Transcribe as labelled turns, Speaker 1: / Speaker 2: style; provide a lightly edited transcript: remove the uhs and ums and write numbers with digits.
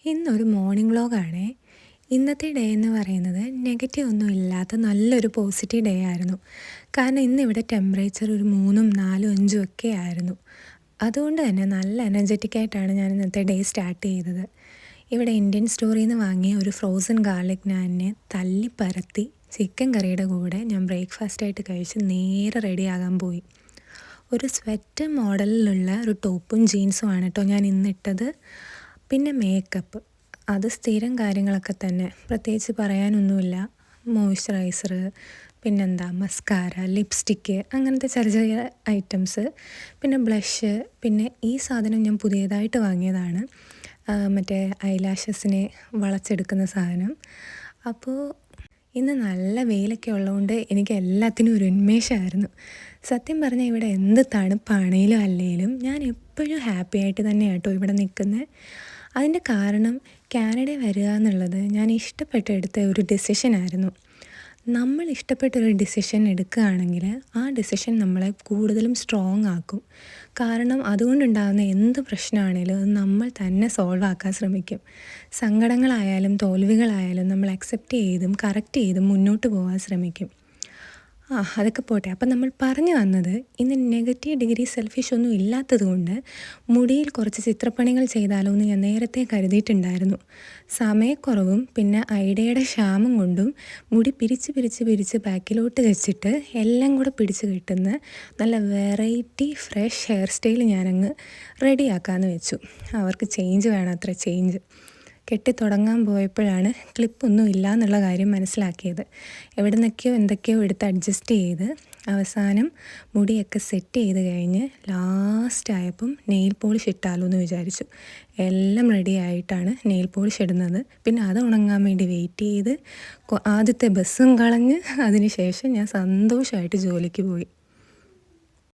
Speaker 1: ഇന്നൊരു മോർണിംഗ് വ്ലോഗാണേ. ഇന്നത്തെ ഡേ എന്ന് പറയുന്നത് നെഗറ്റീവ് ഒന്നും ഇല്ലാത്ത നല്ലൊരു പോസിറ്റീവ് ഡേ ആയിരുന്നു. കാരണം ഇന്നിവിടെ ടെമ്പറേച്ചർ ഒരു 3ഉം 4ഉം 5ഉം ഒക്കെ ആയിരുന്നു. അതുകൊണ്ട് തന്നെ നല്ല എനർജറ്റിക്കായിട്ടാണ് ഞാൻ ഇന്നത്തെ ഡേ സ്റ്റാർട്ട് ചെയ്തത്. ഇവിടെ ഇന്ത്യൻ സ്റ്റോറിൽ നിന്ന് വാങ്ങിയ ഒരു ഫ്രോസൺ ഗാർലിക് നാനിനെ തല്ലിപ്പരത്തി ചിക്കൻ കറിയുടെ കൂടെ ഞാൻ ബ്രേക്ക്ഫാസ്റ്റായിട്ട് കഴിച്ച് നേരെ റെഡിയാകാൻ പോയി. ഒരു സ്വെറ്റർ മോഡലിലുള്ള ഒരു ടോപ്പും ജീൻസുമാണ് കേട്ടോ ഞാൻ ഇന്നിട്ടത്. പിന്നെ മേക്കപ്പ് അത് സ്ഥിരം കാര്യങ്ങളൊക്കെ തന്നെ, പ്രത്യേകിച്ച് പറയാനൊന്നുമില്ല. മോയ്സ്ചറൈസർ, പിന്നെന്താ മസ്കാര, ലിപ്സ്റ്റിക്ക്, അങ്ങനത്തെ ചെറിയ ചെറിയ ഐറ്റംസ്, പിന്നെ ബ്ലഷ്. പിന്നെ ഈ സാധനം ഞാൻ പുതിയതായിട്ട് വാങ്ങിയതാണ്, മറ്റേ ഐലാഷസിനെ വളച്ചെടുക്കുന്ന സാധനം. അപ്പോൾ ഇന്ന് നല്ല വെയിലൊക്കെ ഉള്ളതുകൊണ്ട് എനിക്ക് എല്ലാത്തിനും ഒരു ഉന്മേഷമായിരുന്നു. സത്യം പറഞ്ഞാൽ ഇവിടെ എന്ത് തണുപ്പാണേലും അല്ലെങ്കിലും ഞാൻ എപ്പോഴും ഹാപ്പി ആയിട്ട് തന്നെയാണ് കേട്ടോ ഇവിടെ നിൽക്കുന്നത്. അതിൻ്റെ കാരണം കാനഡ വരിക എന്നുള്ളത് ഞാൻ ഇഷ്ടപ്പെട്ടെടുത്ത ഒരു ഡിസിഷനായിരുന്നു. നമ്മൾ ഇഷ്ടപ്പെട്ടൊരു ഡിസിഷൻ എടുക്കുകയാണെങ്കിൽ ആ ഡിസിഷൻ നമ്മളെ കൂടുതലും സ്ട്രോങ് ആക്കും. കാരണം അതുകൊണ്ടുണ്ടാകുന്ന എന്ത് പ്രശ്നമാണേലും അത് നമ്മൾ തന്നെ സോൾവ് ആക്കാൻ ശ്രമിക്കും. സങ്കടങ്ങളായാലും തോൽവികളായാലും നമ്മൾ അക്സെപ്റ്റ് ചെയ്തും കറക്റ്റ് ചെയ്തും മുന്നോട്ട് പോകാൻ ശ്രമിക്കും. അതൊക്കെ പോട്ടെ. അപ്പം നമ്മൾ പറഞ്ഞു വന്നത്, ഇന്ന് നെഗറ്റീവ് ഡിഗ്രി സെൽഫിഷ് ഒന്നും ഇല്ലാത്തത് കൊണ്ട് മുടിയിൽ കുറച്ച് ചിത്രപ്പണികൾ ചെയ്താലോ എന്ന് ഞാൻ നേരത്തെ കരുതിയിട്ടുണ്ടായിരുന്നു. സമയക്കുറവും പിന്നെ ഐഡിയയുടെ ക്ഷാമം കൊണ്ടും മുടി പിരിച്ച് പിരിച്ച് പിരിച്ച് ബാക്കിലോട്ട് വെച്ചിട്ട് എല്ലാം കൂടെ പിടിച്ച് കിട്ടുന്ന നല്ല വെറൈറ്റി ഫ്രഷ് ഹെയർ സ്റ്റൈൽ ഞാനങ്ങ് റെഡിയാക്കാമെന്ന് വെച്ചു. അവർക്ക് ചേഞ്ച് വേണം, അത്ര ചേഞ്ച്. കെട്ടിത്തുടങ്ങാൻ പോയപ്പോഴാണ് ക്ലിപ്പൊന്നും ഇല്ല എന്നുള്ള കാര്യം മനസ്സിലാക്കിയത്. എവിടെ നിന്നൊക്കെയോ എന്തൊക്കെയോ എടുത്ത് അഡ്ജസ്റ്റ് ചെയ്ത് അവസാനം മുടിയൊക്കെ സെറ്റ് ചെയ്ത് കഴിഞ്ഞ് ലാസ്റ്റായപ്പം നെയിൽ പോളിഷ് ഇട്ടാലോ എന്ന് വിചാരിച്ചു. എല്ലാം റെഡി ആയിട്ടാണ് നെയിൽ പോളിഷ് ഇടുന്നത്. പിന്നെ അത് ഉണങ്ങാൻ വേണ്ടി വെയിറ്റ് ചെയ്ത് ആദ്യത്തെ ബസ്സും കളഞ്ഞ് അതിന് ശേഷം ഞാൻ സന്തോഷമായിട്ട് ജോലിക്ക് പോയി.